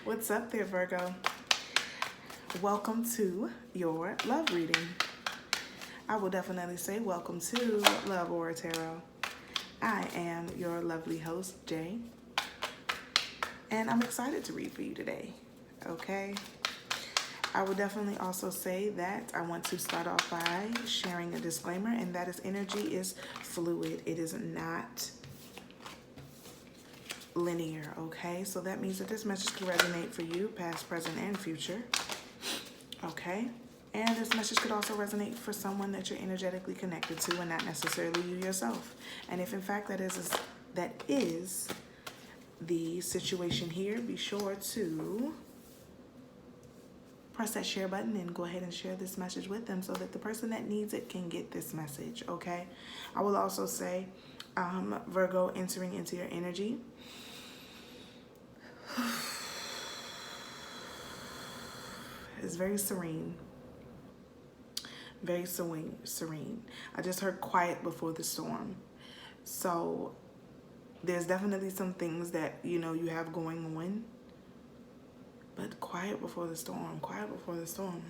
What's up there, Virgo? Welcome to your love reading. I will definitely say welcome to Love Aura Tarot. I am your lovely host, Jay, and I'm excited to read for you today, okay? I will definitely also say that I want to start off by sharing a disclaimer, and that is energy is fluid. It is not linear, okay? So that means that this message could resonate for you, past, present, and future, okay? And this message could also resonate for someone that you're energetically connected to and not necessarily you yourself. And if in fact that is the situation here, be sure to press that share button and go ahead and share this message with them so that the person that needs it can get this message, okay? I will also say, Virgo, entering into your energy. It's very serene. Very serene. I just heard quiet before the storm. So there's definitely some things that, you have going on. But quiet before the storm. Quiet before the storm.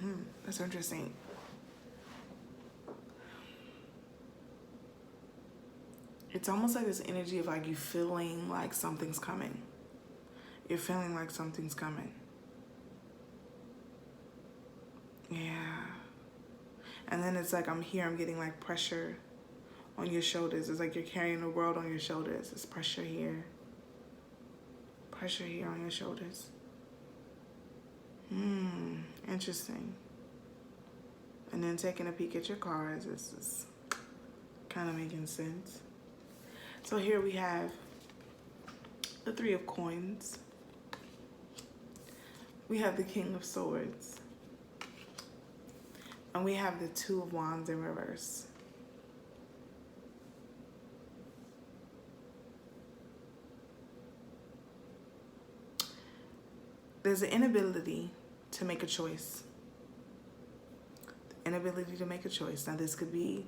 That's interesting. It's almost like this energy of like you feeling like something's coming. You're feeling like something's coming. Yeah. And then it's like I'm getting like pressure on your shoulders. It's like you're carrying the world on your shoulders. It's pressure here. Pressure here on your shoulders. Interesting. And then taking a peek at your cards. This is kind of making sense. So here we have the Three of Coins. We have the King of Swords. And we have the Two of Wands in reverse. There's an inability to make a choice. The inability to make a choice. Now this could be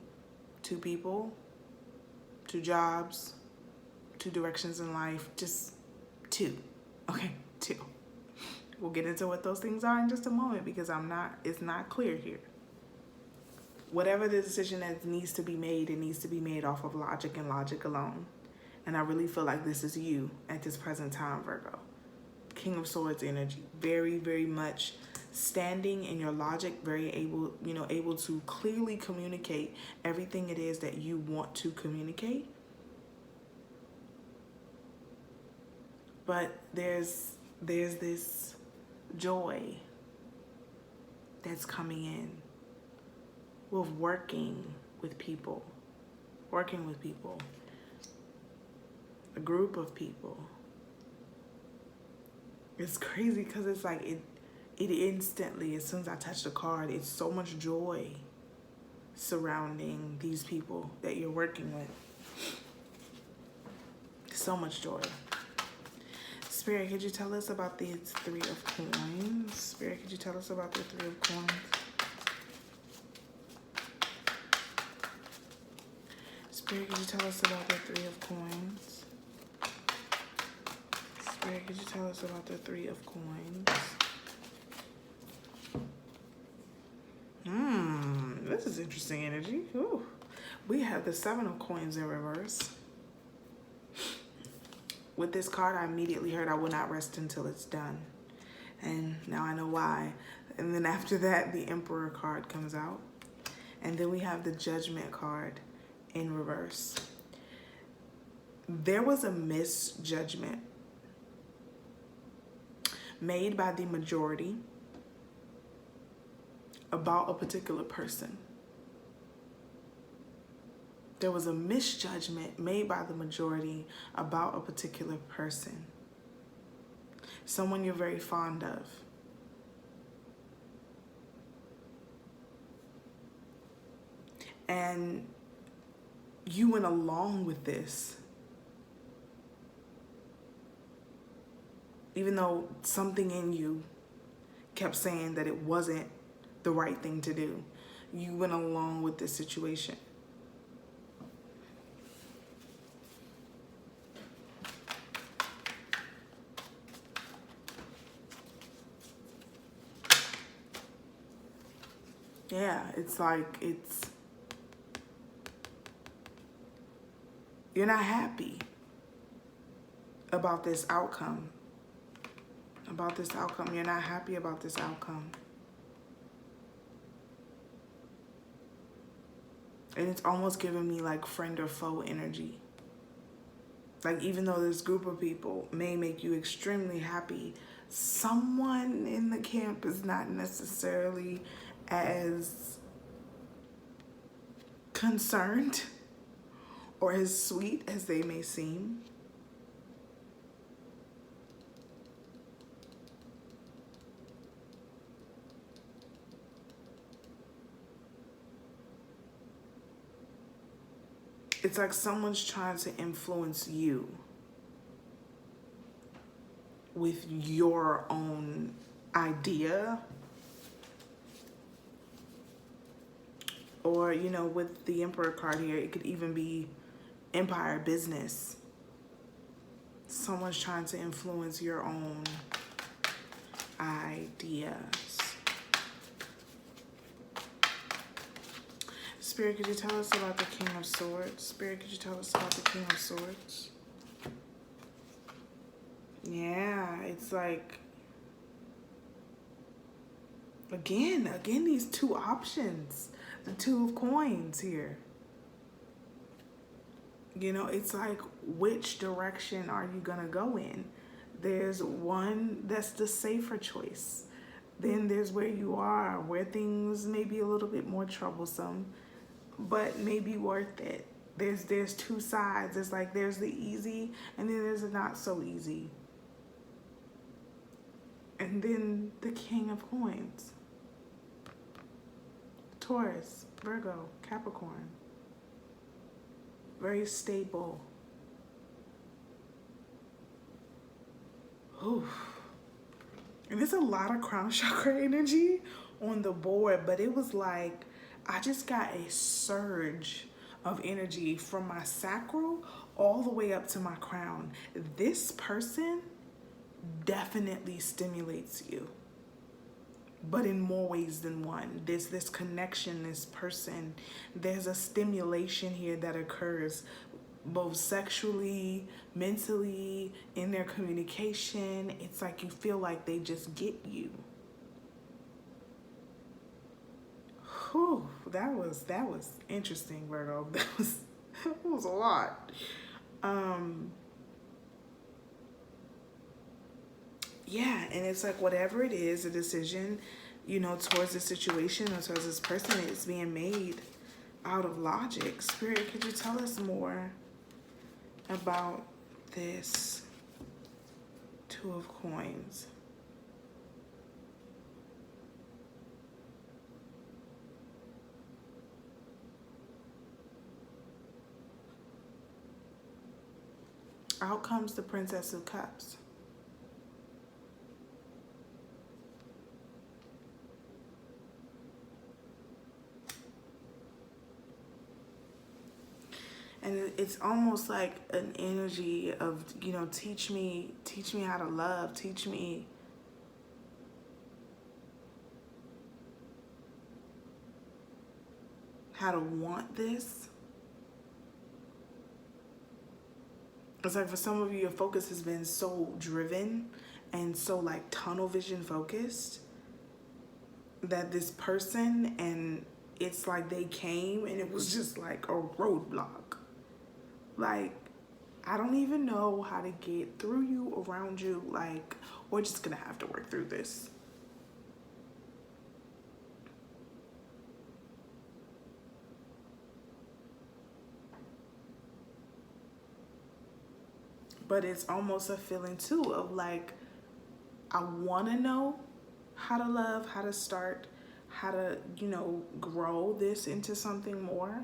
two people, two jobs, two directions in life, just two. Okay, two. We'll get into what those things are in just a moment because it's not clear here. Whatever the decision that needs to be made, it needs to be made off of logic and logic alone. And I really feel like this is you at this present time, Virgo. King of Swords energy. Very, very much standing in your logic, very able to clearly communicate everything it is that you want to communicate. But there's this joy that's coming in with working with people, a group of people. It's crazy because it's like it instantly, as soon as I touch the card, it's so much joy surrounding these people that you're working with. So much joy. Spirit, could you tell us about the Three of Coins? Spirit, could you tell us about the Three of Coins? Spirit, could you tell us about the Three of Coins? Spirit, could you tell us about the Three of Coins? This is interesting energy. Ooh. We have the Seven of Coins in reverse. With this card, I immediately heard I will not rest until it's done. And now I know why. And then after that, the Emperor card comes out. And then we have the Judgment card in reverse. There was a misjudgment made by the majority about a particular person. There was a misjudgment made by the majority about a particular person. Someone you're very fond of. And you went along with this. Even though something in you kept saying that it wasn't the right thing to do. You went along with this situation. Yeah, it's like you're not happy about this outcome. You're not happy about this outcome. And it's almost giving me like friend or foe energy. Like, even though this group of people may make you extremely happy, someone in the camp is not necessarily as concerned or as sweet as they may seem. It's like someone's trying to influence you with your own idea. Or, you know, with the Emperor card here, it could even be empire, business. Someone's trying to influence your own ideas. Spirit, could you tell us about the King of Swords? Spirit, could you tell us about the King of Swords? Yeah, it's like, again, these two options. The Two of Coins here. You know, it's like, which direction are you gonna go in? There's one that's the safer choice. Then there's where you are, where things may be a little bit more troublesome, but maybe worth it. There's two sides. It's like, there's the easy, and then there's the not so easy. And then the King of Coins. Taurus, Virgo, Capricorn. Very stable. Oof. And there's a lot of crown chakra energy on the board, but it was like, I just got a surge of energy from my sacral all the way up to my crown. This person definitely stimulates you, but in more ways than one. There's this connection, this person, there's a stimulation here that occurs both sexually, mentally, in their communication. It's like you feel like they just get you. Whew, that was interesting, Virgo. That was a lot. Yeah, and it's like, whatever it is, a decision, you know, towards the situation or towards this person, is being made out of logic. Spirit, could you tell us more about this Two of Coins? Out comes the Princess of Cups. And it's almost like an energy of, you know, teach me how to love, teach me how to want this. It's like, for some of you, your focus has been so driven and so like tunnel vision focused that this person, and it's like they came and it was just like a roadblock. Like, I don't even know how to get through you, around you. Like, we're just gonna have to work through this. But it's almost a feeling too of like, I want to know how to love, how to start, how to, you know, grow this into something more.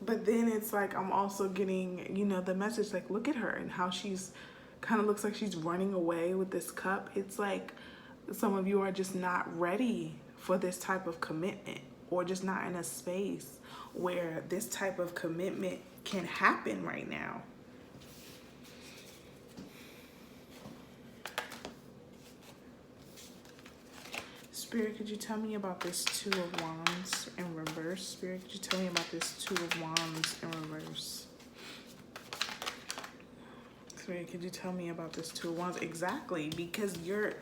But then it's like, I'm also getting, you know, the message, like, look at her and how she's kind of looks like she's running away with this cup. It's like some of you are just not ready for this type of commitment, or just not in a space where this type of commitment can happen right now. Spirit, could you tell me about this Two of Wands in reverse? Spirit, could you tell me about this Two of Wands in reverse? Spirit, could you tell me about this Two of Wands? Exactly, because you're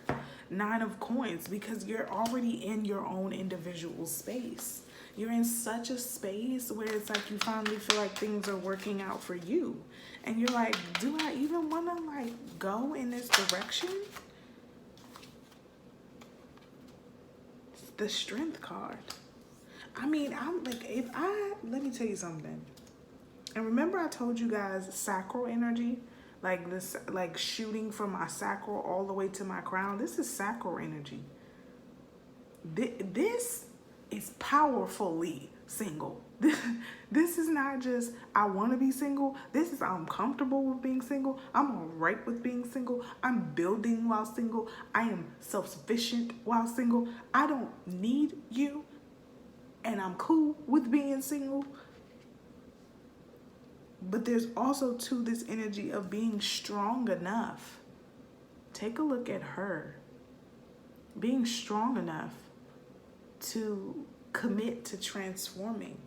Nine of Coins, because you're already in your own individual space. You're in such a space where it's like you finally feel like things are working out for you. And you're like, do I even want to like go in this direction? The Strength card. I mean, I'm like, let me tell you something. And remember I told you guys sacral energy? Like this, like shooting from my sacral all the way to my crown. This is sacral energy. This is powerfully single. This is not just, I want to be single. This is, I'm comfortable with being single. I'm all right with being single. I'm building while single. I am self-sufficient while single. I don't need you. And I'm cool with being single. But there's also too this energy of being strong enough. Take a look at her. Being strong enough to commit to transforming.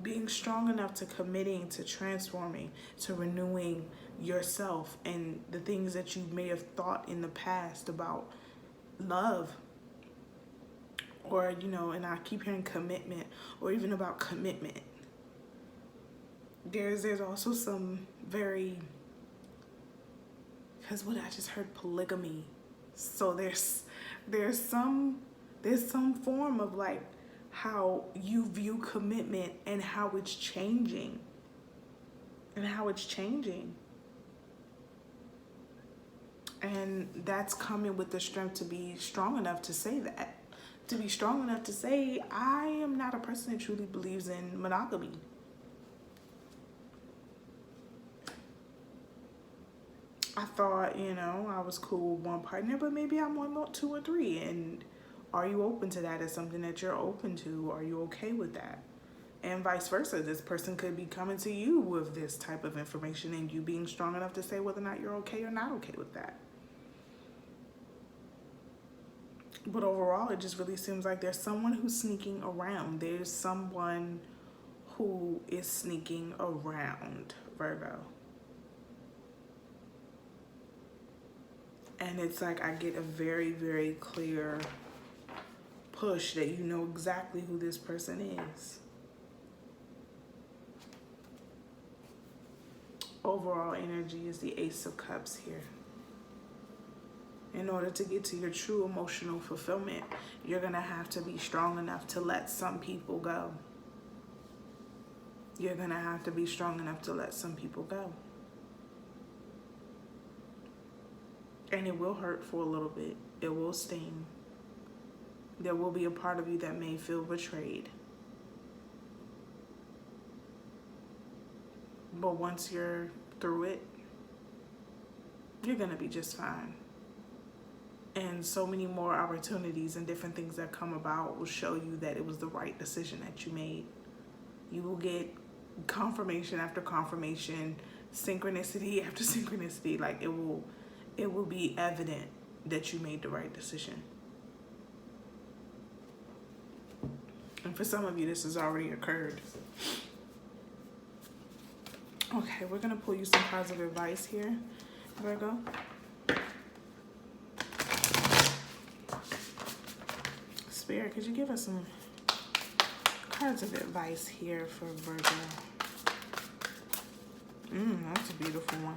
Being strong enough to committing to transforming, to renewing yourself and the things that you may have thought in the past about love. Or, you know, and I keep hearing commitment, or even about commitment. There's also some very, because what I just heard, polygamy. So there's some form of like how you view commitment and how it's changing. And that's coming with the strength to be strong enough to say that. To be strong enough to say, I am not a person that truly believes in monogamy. I thought, you know, I was cool with one partner, but maybe I want 2 or 3. And are you open to that as something that you're open to? Are you okay with that? And vice versa. This person could be coming to you with this type of information and you being strong enough to say whether or not you're okay or not okay with that. But overall, it just really seems like there's someone who's sneaking around. There's someone who is sneaking around, Virgo. And it's like I get a very, very clear push that you know exactly who this person is. Overall energy is the Ace of Cups here. In order to get to your true emotional fulfillment, you're going to have to be strong enough to let some people go. You're going to have to be strong enough to let some people go. And it will hurt for a little bit. It will sting. There will be a part of you that may feel betrayed. But once you're through it, you're going to be just fine. And so many more opportunities and different things that come about will show you that it was the right decision that you made. You will get confirmation after confirmation, synchronicity after synchronicity. Like it will be evident that you made the right decision. And for some of you, this has already occurred. Okay, we're going to pull you some positive advice here, Virgo. Spirit, could you give us some cards of advice here for Virgo? That's a beautiful one.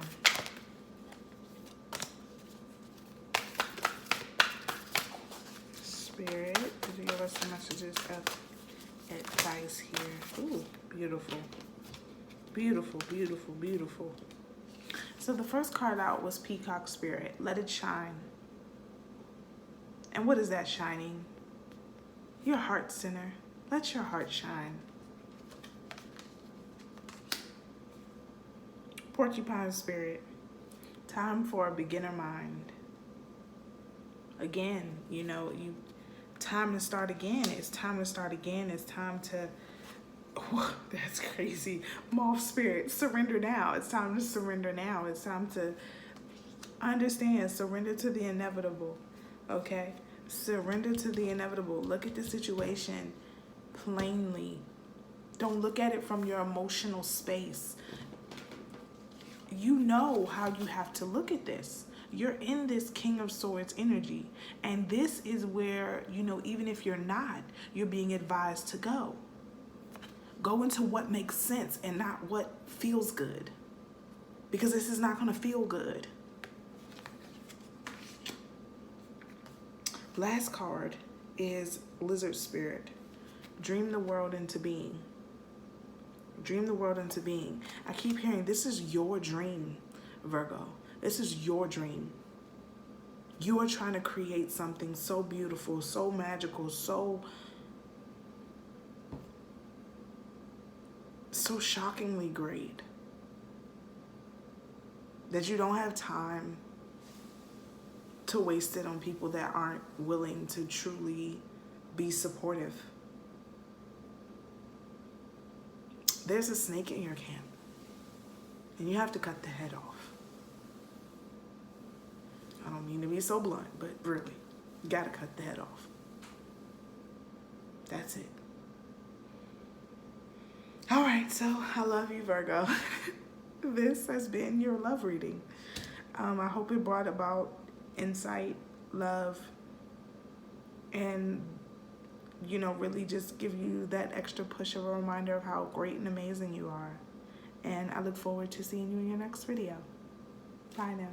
Spirit, could you give us some messages of advice here? Ooh, beautiful. Beautiful, beautiful, beautiful. So the first card out was Peacock Spirit. Let it shine. And what is that shining? Your heart center. Let your heart shine. Porcupine Spirit. Time for a beginner mind. Again, you know, time to start again. It's time to start again. It's time to, oh, that's crazy. Moth Spirit, surrender now. It's time to surrender now. It's time to understand, surrender to the inevitable. Okay? Surrender to the inevitable. Look at the situation plainly. Don't look at it from your emotional space. You know how you have to look at this. You're in this King of Swords energy. And this is where, you know, even if you're not, you're being advised to go. Go into what makes sense and not what feels good. Because this is not going to feel good. Last card is Lizard Spirit. Dream the world into being. Dream the world into being. I keep hearing this is your dream, Virgo. This is your dream. You are trying to create something so beautiful, so magical, so shockingly great that you don't have time to waste it on people that aren't willing to truly be supportive. There's a snake in your camp, and you have to cut the head off. I don't mean to be so blunt, but really, you gotta cut the head off. That's it. All right, so I love you, Virgo. This has been your love reading. I hope it brought about insight, love, and you know, really just give you that extra push of a reminder of how great and amazing you are. And I look forward to seeing you in your next video. Bye now.